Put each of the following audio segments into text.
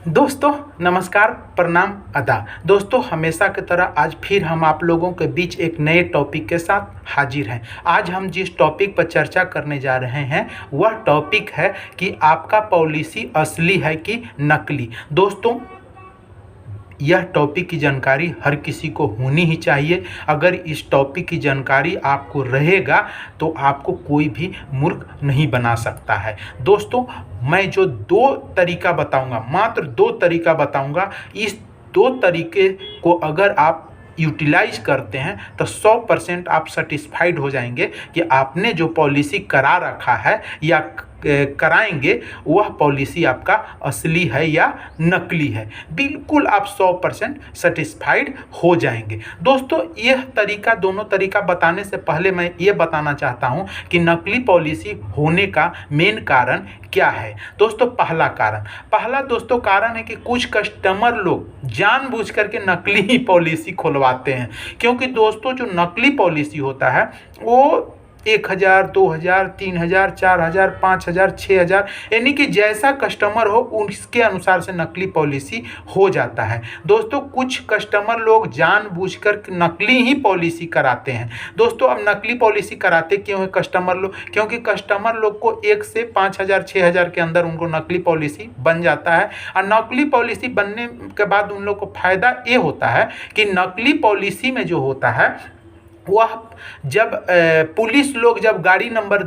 दोस्तों नमस्कार, प्रणाम, आदाब। दोस्तों हमेशा की तरह आज फिर हम आप लोगों के बीच एक नए टॉपिक के साथ हाजिर हैं। आज हम जिस टॉपिक पर चर्चा करने जा रहे हैं वह टॉपिक है कि आपका पॉलिसी असली है कि नकली। दोस्तों यह टॉपिक की जानकारी हर किसी को होनी ही चाहिए। अगर इस टॉपिक की जानकारी आपको रहेगा तो आपको कोई भी मूर्ख नहीं बना सकता है। दोस्तों मैं जो दो तरीका बताऊंगा, मात्र दो तरीका बताऊंगा, इस दो तरीके को अगर आप यूटिलाइज करते हैं तो 100% आप सेटिस्फाइड हो जाएंगे कि आपने जो पॉलिसी करा रखा है या कराएंगे वह पॉलिसी आपका असली है या नकली है। बिल्कुल आप 100% सेटिस्फाइड हो जाएंगे। दोस्तों यह तरीका, दोनों तरीका बताने से पहले मैं ये बताना चाहता हूं कि नकली पॉलिसी होने का मेन कारण क्या है। दोस्तों पहला दोस्तों कारण है कि कुछ कस्टमर लोग जानबूझ करके नकली ही पॉलिसी खुलवाते हैं। क्योंकि दोस्तों जो नकली पॉलिसी होता है वो 1000, 2000, 3000, 4000, 5000, 6000 यानी कि जैसा कस्टमर हो उसके अनुसार से नकली पॉलिसी हो जाता है। दोस्तों कुछ कस्टमर लोग जानबूझकर नकली ही पॉलिसी कराते हैं। दोस्तों अब नकली पॉलिसी कराते क्यों है कस्टमर लोग? क्योंकि कस्टमर लोग को 1 से 5000, 6000 के अंदर उनको नकली पॉलिसी बन जाता है। और नकली पॉलिसी बनने के बाद उन लोग को फायदा ये होता है कि नकली पॉलिसी में जो होता है वह जब पुलिस लोग जब गाड़ी नंबर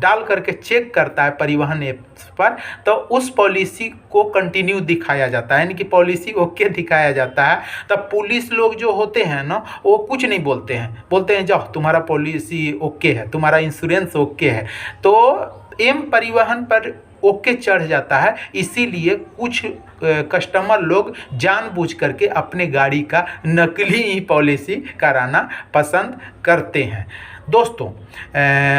डाल करके चेक करता है परिवहन ऐप्स पर, तो उस पॉलिसी को कंटिन्यू दिखाया जाता है, यानी कि पॉलिसी ओके दिखाया जाता है। तब पुलिस लोग जो होते हैं ना वो कुछ नहीं बोलते हैं जाओ तुम्हारा पॉलिसी ओके है, तुम्हारा इंश्योरेंस ओके है। तो एम परिवहन पर ओके चढ़ जाता है। इसीलिए कुछ कस्टमर लोग जानबूझ करके अपने गाड़ी का नकली ही पॉलिसी कराना पसंद करते हैं। दोस्तों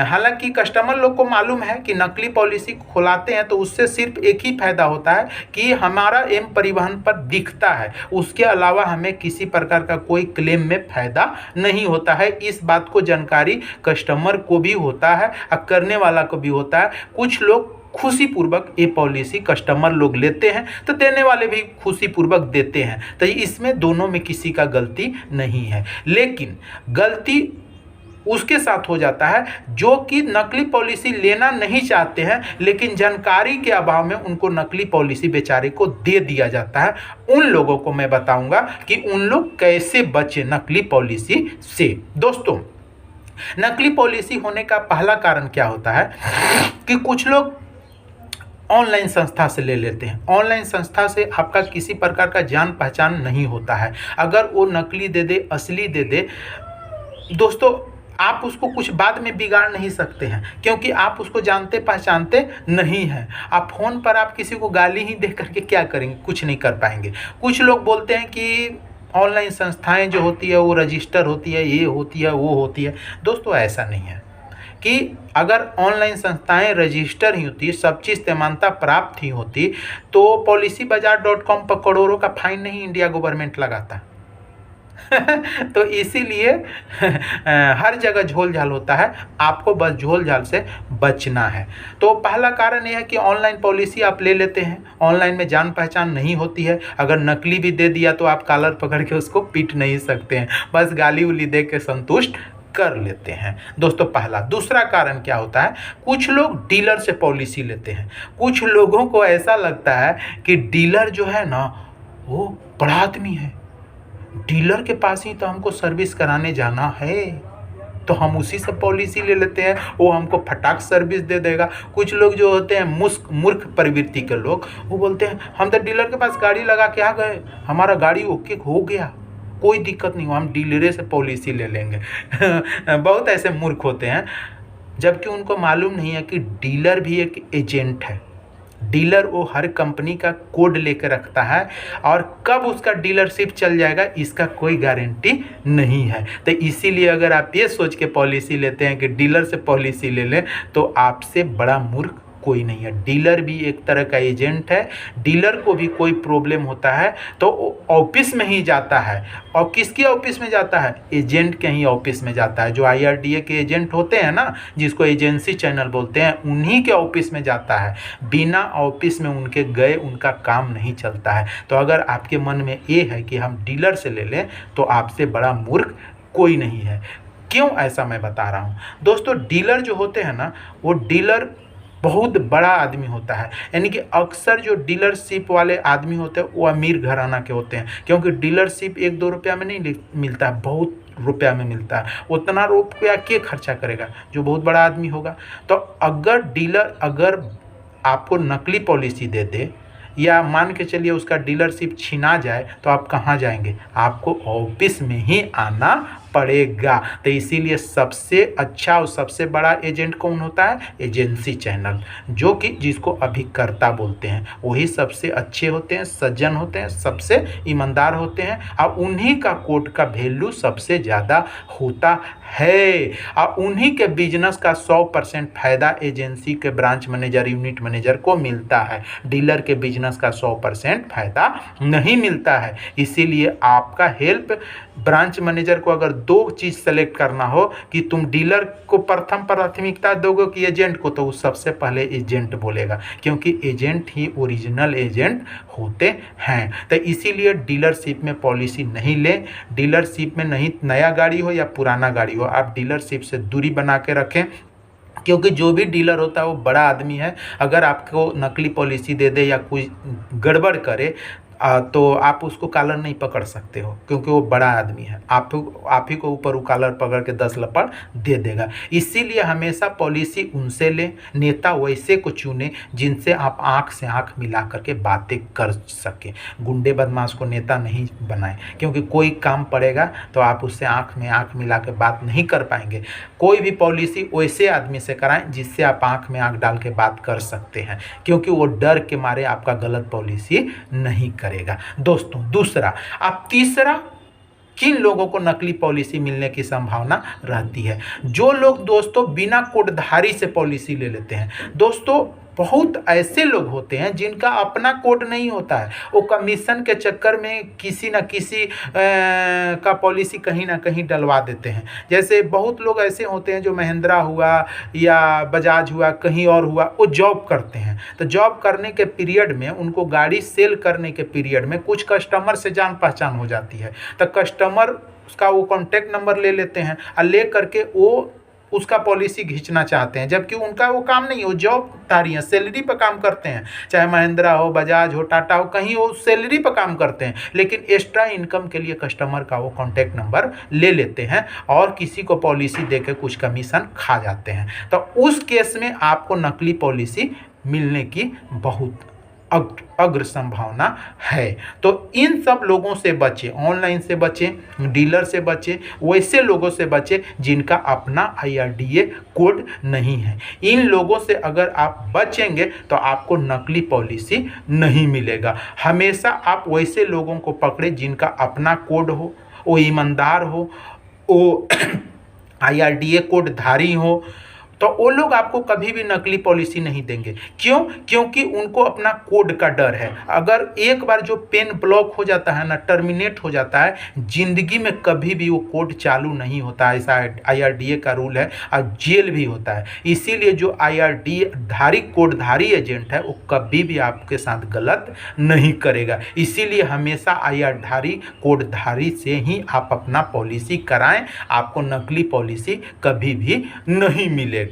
हालांकि कस्टमर लोग को मालूम है कि नकली पॉलिसी खुलाते हैं तो उससे सिर्फ एक ही फायदा होता है कि हमारा एम परिवहन पर दिखता है, उसके अलावा हमें किसी प्रकार का कोई क्लेम में फायदा नहीं होता है। इस बात को जानकारी कस्टमर को भी होता है और करने वाला को भी होता है। कुछ लोग खुशीपूर्वक ये पॉलिसी कस्टमर लोग लेते हैं तो देने वाले भी खुशीपूर्वक देते हैं। तो इसमें दोनों में किसी का गलती नहीं है। लेकिन गलती उसके साथ हो जाता है जो कि नकली पॉलिसी लेना नहीं चाहते हैं, लेकिन जानकारी के अभाव में उनको नकली पॉलिसी बेचारे को दे दिया जाता है। उन लोगों को मैं बताऊंगा कि उन लोग कैसे बचे नकली पॉलिसी से। दोस्तों नकली पॉलिसी होने का पहला कारण क्या होता है कि कुछ लोग ऑनलाइन संस्था से ले लेते हैं। ऑनलाइन संस्था से आपका किसी प्रकार का जान पहचान नहीं होता है। अगर वो नकली दे दे, असली दे दे, दोस्तों आप उसको कुछ बाद में बिगाड़ नहीं सकते हैं, क्योंकि आप उसको जानते पहचानते नहीं हैं। आप फ़ोन पर आप किसी को गाली ही दे करके क्या करेंगे? कुछ नहीं कर पाएंगे। कुछ लोग बोलते हैं कि ऑनलाइन संस्थाएं जो होती है वो रजिस्टर होती है, ये होती है, वो होती है। दोस्तों ऐसा नहीं है कि अगर ऑनलाइन संस्थाएं रजिस्टर ही होती, सब चीज़ तैमानता प्राप्त ही होती, तो policybazaar.com पर करोड़ों का फाइन नहीं इंडिया गवर्नमेंट लगाता। तो इसीलिए हर जगह झोल झाल होता है, आपको बस झोल झाल से बचना है। तो पहला कारण यह है कि ऑनलाइन पॉलिसी आप ले लेते हैं, ऑनलाइन में जान पहचान नहीं होती है। अगर नकली भी दे दिया तो आप कॉलर पकड़ के उसको पीट नहीं सकते हैं, बस गाली उली दे के संतुष्ट कर लेते हैं। दोस्तों पहला। दूसरा कारण क्या होता है? कुछ लोग डीलर से पॉलिसी लेते हैं। कुछ लोगों को ऐसा लगता है कि डीलर जो है ना वो बड़ा आदमी है, डीलर के पास ही तो हमको सर्विस कराने जाना है, तो हम उसी से पॉलिसी ले लेते हैं, वो हमको फटाक सर्विस दे देगा। कुछ लोग जो होते हैं मूर्ख प्रवृत्ति के लोग, वो बोलते हैं हम तो डीलर के पास गाड़ी लगा के आ गए, हमारा गाड़ी ओके हो गया, कोई दिक्कत नहीं हो, हम डीलरे से पॉलिसी ले लेंगे। बहुत ऐसे मूर्ख होते हैं, जबकि उनको मालूम नहीं है कि डीलर भी एक एजेंट है। डीलर वो हर कंपनी का कोड लेकर रखता है और कब उसका डीलरशिप चल जाएगा इसका कोई गारंटी नहीं है। तो इसीलिए अगर आप ये सोच के पॉलिसी लेते हैं कि डीलर से पॉलिसी ले लें तो आपसे बड़ा मूर्ख कोई नहीं है। डीलर भी एक तरह का एजेंट है। डीलर को भी कोई प्रॉब्लम होता है तो ऑफिस में ही जाता है। और किसके ऑफिस में जाता है? एजेंट के ही ऑफिस में जाता है। जो IRDA के एजेंट होते हैं ना, जिसको एजेंसी चैनल बोलते हैं, उन्हीं के ऑफिस में जाता है। बिना ऑफिस में उनके गए उनका काम नहीं चलता है। तो अगर आपके मन में ये है कि हम डीलर से ले लें, तो आपसे बड़ा मूर्ख कोई नहीं है। क्यों ऐसा मैं बता रहा हूँ दोस्तों? डीलर जो होते हैं ना, वो डीलर बहुत बड़ा आदमी होता है। यानी कि अक्सर जो डीलरशिप वाले आदमी होते हैं वो अमीर घराना के होते हैं, क्योंकि डीलरशिप 1-2 रुपया में नहीं मिलता है, बहुत रुपया में मिलता है। उतना रुपया के खर्चा करेगा जो बहुत बड़ा आदमी होगा? तो अगर डीलर अगर आपको नकली पॉलिसी दे दे, या मान के चलिए उसका डीलरशिप छीना जाए, तो आप कहाँ जाएंगे? आपको ऑफिस में ही आना पड़ेगा। तो इसीलिए सबसे अच्छा और सबसे बड़ा एजेंट कौन होता है? एजेंसी चैनल, जो कि जिसको अभिकर्ता बोलते हैं। वही सबसे अच्छे होते हैं, सज्जन होते हैं, सबसे ईमानदार होते हैं, और उन्हीं का कोड का वैल्यू सबसे ज़्यादा होता है। और उन्हीं के बिजनेस का 100% फायदा एजेंसी के ब्रांच मैनेजर, यूनिट मैनेजर को मिलता है। डीलर के बिजनेस का 100% फायदा नहीं मिलता है। इसीलिए आपका हेल्प ब्रांच मैनेजर को अगर 2 चीज़ सेलेक्ट करना हो कि तुम डीलर को प्रथम प्राथमिकता दोगे कि एजेंट को, तो वो सबसे पहले एजेंट बोलेगा, क्योंकि एजेंट ही ओरिजिनल एजेंट होते हैं। तो इसीलिए डीलरशिप में पॉलिसी नहीं लें। डीलरशिप में नहीं, नया गाड़ी हो या पुराना गाड़ी हो, आप डीलरशिप से दूरी बना के रखें, क्योंकि जो भी डीलर होता है वो बड़ा आदमी है। अगर आपको नकली पॉलिसी दे दे या कोई गड़बड़ करे, तो आप उसको कॉलर नहीं पकड़ सकते हो, क्योंकि वो बड़ा आदमी है। आप ही को ऊपर वो कॉलर पकड़ के 10 लपड़ दे देगा। इसीलिए हमेशा पॉलिसी उनसे लें, नेता वैसे को चुने जिनसे आप आंख से आंख मिला करके बातें कर सकें। गुंडे बदमाश को नेता नहीं बनाएं, क्योंकि कोई काम पड़ेगा तो आप उससे आंख में आंख मिला के बात नहीं कर पाएंगे। कोई भी पॉलिसी वैसे आदमी से कराएं जिससे आप आंख में आंख डाल के बात कर सकते हैं, क्योंकि वो डर के मारे आपका गलत पॉलिसी नहीं करेगा दोस्तों। दूसरा, आप तीसरा, किन लोगों को नकली पॉलिसी मिलने की संभावना रहती है? जो लोग दोस्तों बिना कोडधारी से पॉलिसी ले लेते हैं। दोस्तों बहुत ऐसे लोग होते हैं जिनका अपना कोड नहीं होता है, वो कमीशन के चक्कर में किसी न किसी का पॉलिसी कहीं ना कहीं डलवा देते हैं। जैसे बहुत लोग ऐसे होते हैं जो महिंद्रा हुआ या बजाज हुआ, कहीं और हुआ, वो जॉब करते हैं। तो जॉब करने के पीरियड में उनको गाड़ी सेल करने के पीरियड में कुछ कस्टमर से जान पहचान हो जाती है। तो कस्टमर उसका वो कॉन्टैक्ट नंबर ले लेते हैं और ले करके वो उसका पॉलिसी खींचना चाहते हैं, जबकि उनका वो काम नहीं, वो जॉबदारी है, सैलरी पर काम करते हैं। चाहे महिंद्रा हो, बजाज हो, टाटा हो, कहीं वो सैलरी पर काम करते हैं, लेकिन एक्स्ट्रा इनकम के लिए कस्टमर का वो कॉन्टैक्ट नंबर ले लेते हैं और किसी को पॉलिसी देकर कुछ कमीशन खा जाते हैं। तो उस केस में आपको नकली पॉलिसी मिलने की बहुत अग्र संभावना है। तो इन सब लोगों से बचें, ऑनलाइन से बचें, डीलर से बचें, वैसे लोगों से बचें जिनका अपना IRDA कोड नहीं है। इन लोगों से अगर आप बचेंगे तो आपको नकली पॉलिसी नहीं मिलेगा। हमेशा आप वैसे लोगों को पकड़े जिनका अपना कोड हो, वो ईमानदार हो, वो IRDA कोड धारी हो, तो वो लोग आपको कभी भी नकली पॉलिसी नहीं देंगे। क्यों? क्योंकि उनको अपना कोड का डर है। अगर एक बार जो पेन ब्लॉक हो जाता है ना, टर्मिनेट हो जाता है, जिंदगी में कभी भी वो कोड चालू नहीं होता, ऐसा IRDA का रूल है, और जेल भी होता है। इसीलिए जो IRDA धारी कोडधारी एजेंट है वो कभी भी आपके साथ गलत नहीं करेगा। इसीलिए हमेशा IR कोडधारी से ही आप अपना पॉलिसी कराएं, आपको नकली पॉलिसी कभी भी नहीं मिलेगा।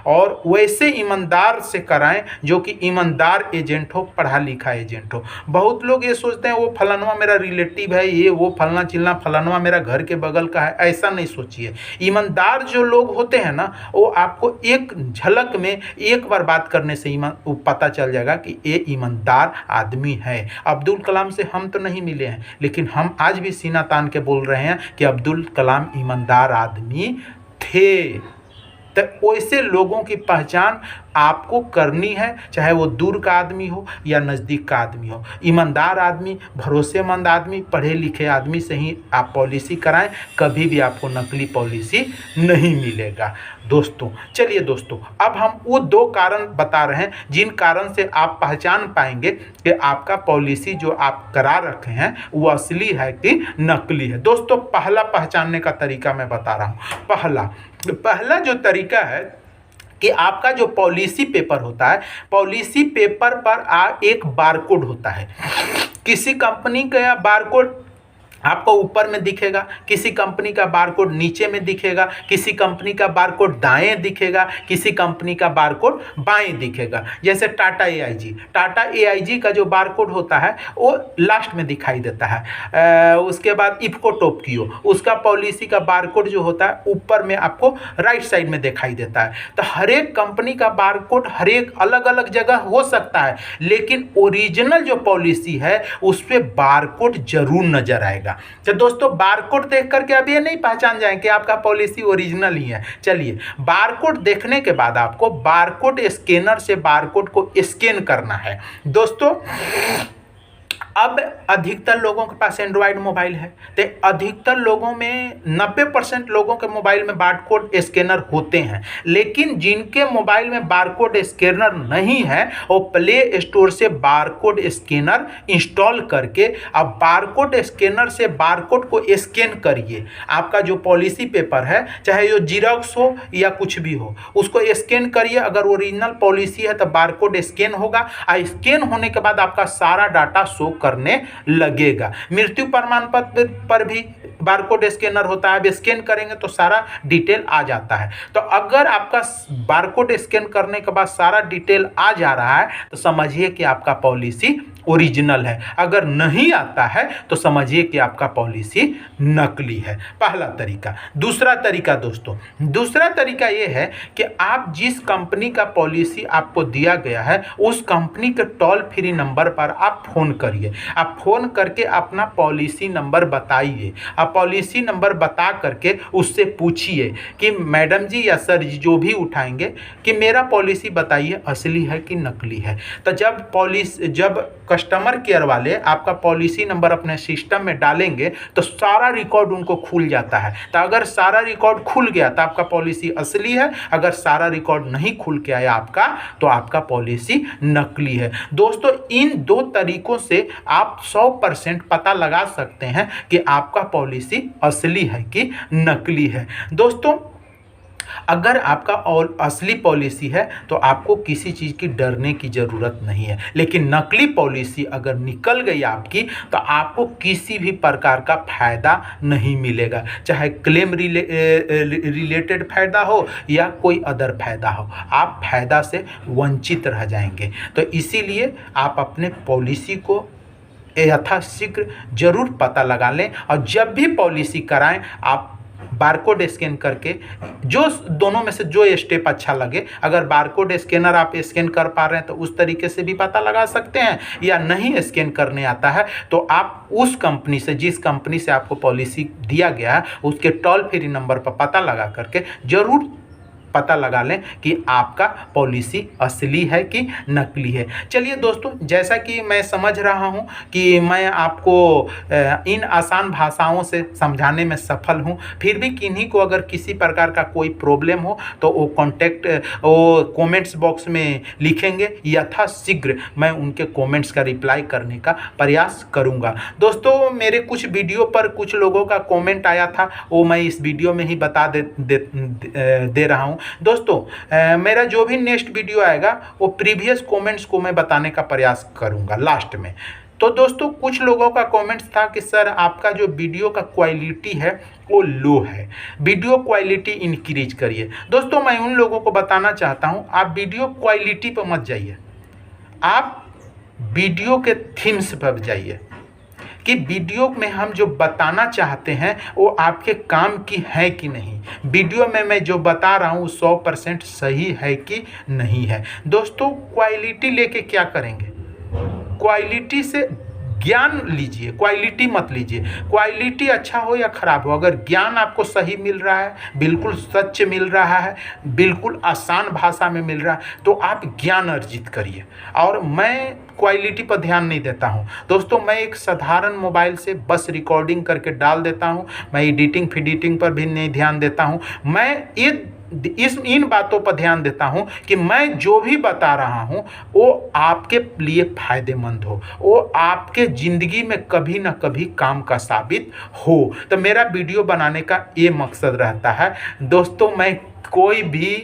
और वैसे ईमानदार से कराएं जो कि ईमानदार एजेंट हो, पढ़ा लिखा एजेंट हो। बहुत लोग ये सोचते हैं वो फलानवा मेरा रिलेटिव है, ये वो फलना चिलना, फलानवा मेरा घर के बगल का है, ऐसा नहीं सोचिए। ईमानदार जो लोग होते हैं ना, वो आपको एक झलक में, एक बार बात करने से पता चल जाएगा कि ये ईमानदार आदमी है। अब्दुल कलाम से हम तो नहीं मिले हैं, लेकिन हम आज भी सीना तान के बोल रहे हैं कि अब्दुल कलाम ईमानदार आदमी थे। तो वैसे लोगों की पहचान आपको करनी है, चाहे वो दूर का आदमी हो या नज़दीक का आदमी हो। ईमानदार आदमी, भरोसेमंद आदमी, पढ़े लिखे आदमी से ही आप पॉलिसी कराएं, कभी भी आपको नकली पॉलिसी नहीं मिलेगा दोस्तों। चलिए दोस्तों, अब हम वो 2 कारण बता रहे हैं जिन कारण से आप पहचान पाएंगे कि आपका पॉलिसी जो आप करा रखे हैं वो असली है कि नकली है। दोस्तों, पहला पहचानने का तरीका मैं बता रहा हूँ। पहला जो तरीका है कि आपका जो पॉलिसी पेपर होता है, पॉलिसी पेपर पर एक बारकोड होता है। किसी कंपनी का बारकोड आपको ऊपर में दिखेगा, किसी कंपनी का बारकोड नीचे में दिखेगा, किसी कंपनी का बारकोड दाएं दिखेगा, किसी कंपनी का बारकोड बाएं दिखेगा। जैसे टाटा एआईजी का जो बारकोड होता है वो लास्ट में दिखाई देता है। उसके बाद इफको टोक्यो, उसका पॉलिसी का बारकोड जो होता है ऊपर में आपको राइट साइड में दिखाई देता है। तो हर एक कंपनी का बारकोड हर एक अलग अलग जगह हो सकता है, लेकिन ओरिजिनल जो पॉलिसी है उस पर बारकोड जरूर नजर आएगा। तो दोस्तों, बारकोड देख करके अब ये नहीं पहचान जाए कि आपका पॉलिसी ओरिजिनल ही है। चलिए, बारकोड देखने के बाद आपको बारकोड स्कैनर से बारकोड को स्कैन करना है। दोस्तों, अब अधिकतर लोगों के पास एंड्रॉयड मोबाइल है, तो अधिकतर लोगों में 90% लोगों के मोबाइल में बारकोड स्कैनर होते हैं। लेकिन जिनके मोबाइल में बारकोड स्कैनर नहीं है वो प्ले स्टोर से बारकोड स्कैनर इंस्टॉल करके अब बारकोड स्कैनर से बारकोड को स्कैन करिए। आपका जो पॉलिसी पेपर है, चाहे वो जीरोक्स हो या कुछ भी हो, उसको स्कैन करिए। अगर ओरिजिनल पॉलिसी है तो बारकोड स्कैन होगा, और स्कैन होने के बाद आपका सारा डाटा शो करने लगेगा। मृत्यु प्रमाण पत्र पर भी बारकोड स्कैनर होता है, अब स्कैन करेंगे तो सारा डिटेल आ जाता है। तो अगर आपका बारकोड स्कैन करने के बाद सारा डिटेल आ जा रहा है तो समझिए कि आपका पॉलिसी ओरिजिनल है। अगर नहीं आता है तो समझिए कि आपका पॉलिसी नकली है। पहला तरीका। दूसरा तरीका दोस्तों, दूसरा तरीका ये है कि आप जिस कंपनी का पॉलिसी आपको दिया गया है उस कंपनी के टोल फ्री नंबर पर आप फ़ोन करिए। आप फ़ोन करके अपना पॉलिसी नंबर बताइए। आप पॉलिसी नंबर बता करके उससे पूछिए कि मैडम जी या सर जी जो भी उठाएंगे कि मेरा पॉलिसी बताइए असली है कि नकली है। तो जब कस्टमर केयर वाले आपका पॉलिसी नंबर अपने सिस्टम में डालेंगे तो सारा रिकॉर्ड उनको खुल जाता है। तो अगर सारा रिकॉर्ड खुल गया तो आपका पॉलिसी असली है, अगर सारा रिकॉर्ड नहीं खुल के आया आपका तो आपका पॉलिसी नकली है। दोस्तों, इन 2 तरीकों से आप 100% पता लगा सकते हैं कि आपका पॉलिसी असली है कि नकली है। दोस्तों, अगर आपका और असली पॉलिसी है तो आपको किसी चीज़ की डरने की ज़रूरत नहीं है। लेकिन नकली पॉलिसी अगर निकल गई आपकी तो आपको किसी भी प्रकार का फ़ायदा नहीं मिलेगा, चाहे क्लेम रिलेटेड फ़ायदा हो या कोई अदर फ़ायदा हो, आप फ़ायदा से वंचित रह जाएंगे। तो इसीलिए आप अपने पॉलिसी को यथाशीघ्र जरूर पता लगा लें, और जब भी पॉलिसी कराएं आप बारकोड स्कैन करके, जो दोनों में से जो स्टेप अच्छा लगे, अगर बारकोड स्कैनर आप स्कैन कर पा रहे हैं तो उस तरीके से भी पता लगा सकते हैं, या नहीं स्कैन करने आता है तो आप उस कंपनी से, जिस कंपनी से आपको पॉलिसी दिया गया है उसके टोल फ्री नंबर पर पता लगा करके जरूर पता लगा लें कि आपका पॉलिसी असली है कि नकली है। चलिए दोस्तों, जैसा कि मैं समझ रहा हूं कि मैं आपको इन आसान भाषाओं से समझाने में सफल हूं, फिर भी किन्हीं को अगर किसी प्रकार का कोई प्रॉब्लम हो तो वो कमेंट्स बॉक्स में लिखेंगे, यथाशीघ्र मैं उनके कमेंट्स का रिप्लाई करने का प्रयास करूंगा। दोस्तों, मेरे कुछ वीडियो पर कुछ लोगों का कमेंट आया था, वो मैं इस वीडियो में ही बता दे रहा हूं। दोस्तों, मेरा जो भी नेक्स्ट वीडियो आएगा वो प्रीवियस कमेंट्स को मैं बताने का प्रयास करूंगा लास्ट में। तो दोस्तों, कुछ लोगों का कमेंट्स था कि सर आपका जो वीडियो का क्वालिटी है वो लो है, वीडियो क्वालिटी इंक्रीज करिए। दोस्तों, मैं उन लोगों को बताना चाहता हूं, आप वीडियो क्वालिटी पर मत जाइए, आप वीडियो के थीम्स पर जाइए कि वीडियो में हम जो बताना चाहते हैं वो आपके काम की है कि नहीं, वीडियो में मैं जो बता रहा हूँ 100% सही है कि नहीं है। दोस्तों, क्वालिटी लेके क्या करेंगे, क्वालिटी से ज्ञान लीजिए, क्वालिटी मत लीजिए। क्वालिटी अच्छा हो या खराब हो, अगर ज्ञान आपको सही मिल रहा है, बिल्कुल सच मिल रहा है, बिल्कुल आसान भाषा में मिल रहा है, तो आप ज्ञान अर्जित करिए। और मैं क्वालिटी पर ध्यान नहीं देता हूँ दोस्तों। मैं एक साधारण मोबाइल से बस रिकॉर्डिंग करके डाल देता हूँ। मैं एडिटिंग फिडिटिंग पर भी नहीं ध्यान देता हूँ। मैं इन बातों पर ध्यान देता हूं कि मैं जो भी बता रहा हूं वो आपके लिए फायदेमंद हो, वो आपके ज़िंदगी में कभी ना कभी काम का साबित हो। तो मेरा वीडियो बनाने का ये मकसद रहता है दोस्तों। मैं कोई भी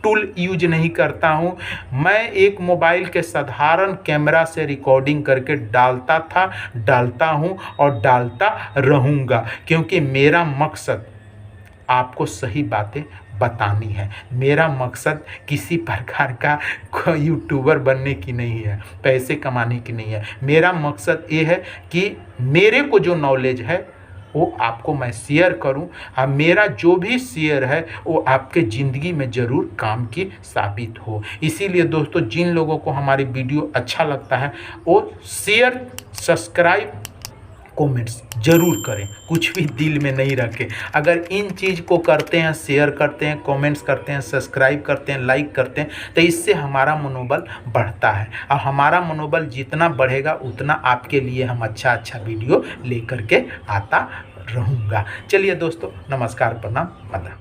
टूल यूज नहीं करता हूं। मैं एक मोबाइल के साधारण कैमरा से रिकॉर्डिंग करके डालता था, डालता हूं और डालता रहूँगा, क्योंकि मेरा मकसद आपको सही बातें बतानी है। मेरा मकसद किसी प्रकार का यूट्यूबर बनने की नहीं है, पैसे कमाने की नहीं है। मेरा मकसद ये है कि मेरे को जो नॉलेज है वो आपको मैं शेयर करूं, और मेरा जो भी शेयर है वो आपके ज़िंदगी में ज़रूर काम की साबित हो। इसीलिए दोस्तों, जिन लोगों को हमारी वीडियो अच्छा लगता है वो शेयर, सब्सक्राइब, कमेंट्स ज़रूर करें, कुछ भी दिल में नहीं रखें। अगर इन चीज़ को करते हैं, शेयर करते हैं, कमेंट्स करते हैं, सब्सक्राइब करते हैं, लाइक करते हैं, तो इससे हमारा मनोबल बढ़ता है। और हमारा मनोबल जितना बढ़ेगा उतना आपके लिए हम अच्छा अच्छा वीडियो लेकर के आता रहूँगा। चलिए दोस्तों, नमस्कार, प्रणाम, आदाब।